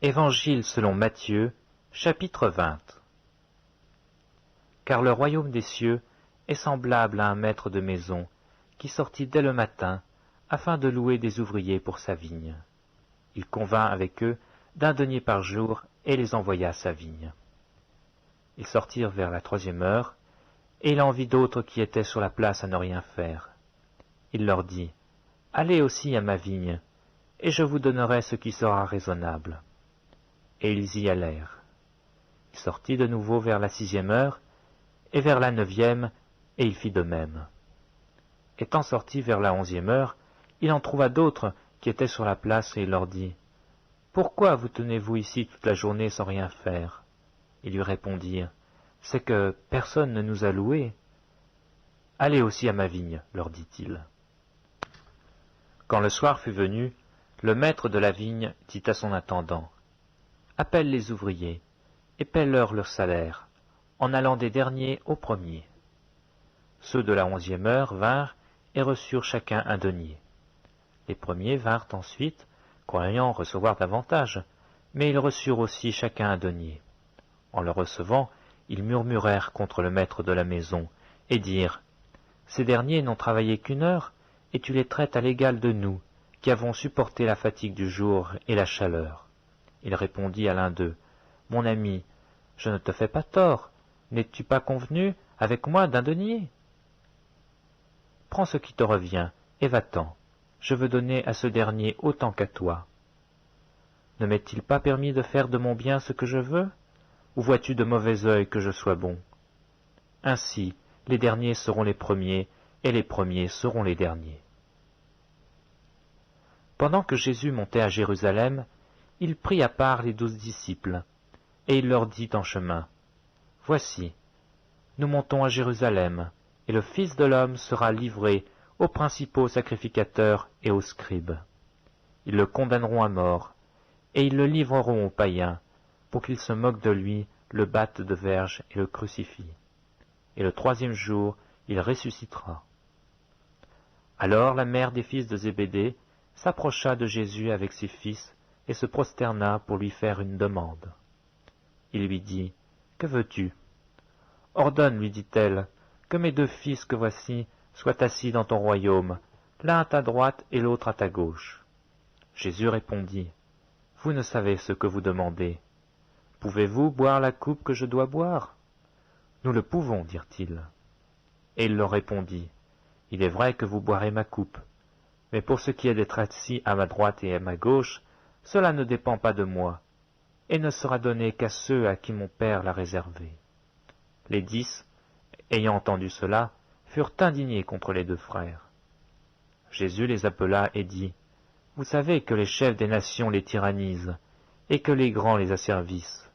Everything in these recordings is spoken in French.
Évangile selon Matthieu, chapitre 20. Car le royaume des cieux est semblable à un maître de maison qui sortit dès le matin afin de louer des ouvriers pour sa vigne. Il convint avec eux d'un denier par jour et les envoya à sa vigne. Ils sortirent vers la 3e heure, et il en vit d'autres qui étaient sur la place à ne rien faire. Il leur dit, « Allez aussi à ma vigne, et je vous donnerai ce qui sera raisonnable. » Et ils y allèrent. Il sortit de nouveau vers la 6e heure, et vers la 9e, et il fit de même. Étant sorti vers la 11e heure, il en trouva d'autres qui étaient sur la place, et il leur dit, « Pourquoi vous tenez-vous ici toute la journée sans rien faire ?» Ils lui répondirent, « C'est que personne ne nous a loués. »« Allez aussi à ma vigne, leur dit-il. » Quand le soir fut venu, le maître de la vigne dit à son intendant, « Appelle les ouvriers, et paie-leur leur salaire, en allant des derniers aux premiers. » Ceux de la 11e heure vinrent et reçurent chacun un denier. Les premiers vinrent ensuite, croyant recevoir davantage, mais ils reçurent aussi chacun un denier. En le recevant, ils murmurèrent contre le maître de la maison, et dirent, « Ces derniers n'ont travaillé qu'1 heure, et tu les traites à l'égal de nous, qui avons supporté la fatigue du jour et la chaleur. » Il répondit à l'un d'eux, « Mon ami, je ne te fais pas tort, n'es-tu pas convenu avec moi d'un denier? Prends ce qui te revient, et va-t'en, je veux donner à ce dernier autant qu'à toi. Ne m'est-il pas permis de faire de mon bien ce que je veux? Ou vois-tu de mauvais œil que je sois bon? Ainsi, les derniers seront les premiers, et les premiers seront les derniers. » Pendant que Jésus montait à Jérusalem, il prit à part les 12 disciples, et il leur dit en chemin, « Voici, nous montons à Jérusalem, et le Fils de l'homme sera livré aux principaux sacrificateurs et aux scribes. Ils le condamneront à mort, et ils le livreront aux païens, pour qu'ils se moquent de lui, le battent de verge et le crucifient. Et le 3e jour, il ressuscitera. » Alors la mère des fils de Zébédée s'approcha de Jésus avec ses fils et se prosterna pour lui faire une demande. Il lui dit, « Que veux-tu » ? « Ordonne, lui dit-elle, que mes 2 fils que voici soient assis dans ton royaume, l'un à ta droite et l'autre à ta gauche. » Jésus répondit, « Vous ne savez ce que vous demandez. Pouvez-vous boire la coupe que je dois boire ?» « Nous le pouvons, dirent-ils. Et il leur répondit, « Il est vrai que vous boirez ma coupe, mais pour ce qui est d'être assis à ma droite et à ma gauche, cela ne dépend pas de moi, et ne sera donné qu'à ceux à qui mon Père l'a réservé. » Les 10, ayant entendu cela, furent indignés contre les 2 frères. Jésus les appela et dit, « Vous savez que les chefs des nations les tyrannisent, et que les grands les asservissent.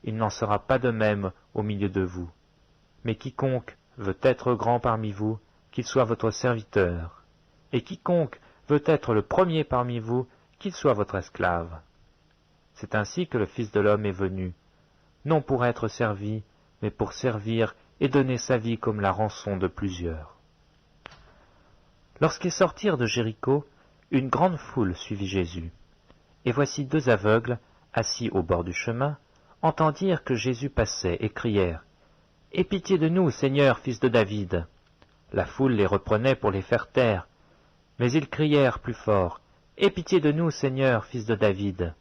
Il n'en sera pas de même au milieu de vous. Mais quiconque veut être grand parmi vous, qu'il soit votre serviteur, et quiconque veut être le premier parmi vous, qu'il soit votre esclave. C'est ainsi que le Fils de l'homme est venu, non pour être servi, mais pour servir et donner sa vie comme la rançon de plusieurs. » Lorsqu'ils sortirent de Jéricho, une grande foule suivit Jésus. Et voici 2 aveugles, assis au bord du chemin, entendirent que Jésus passait et crièrent, « Aie pitié de nous, Seigneur, fils de David !» La foule les reprenait pour les faire taire, mais ils crièrent plus fort, « Aie pitié de nous, Seigneur, fils de David !»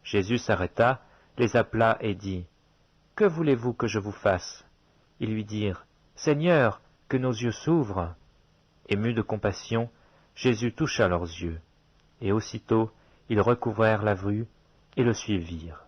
Jésus s'arrêta, les appela et dit, « Que voulez-vous que je vous fasse ?» Ils lui dirent, « Seigneur, que nos yeux s'ouvrent. » Ému de compassion, Jésus toucha leurs yeux, et aussitôt ils recouvrèrent la vue et le suivirent.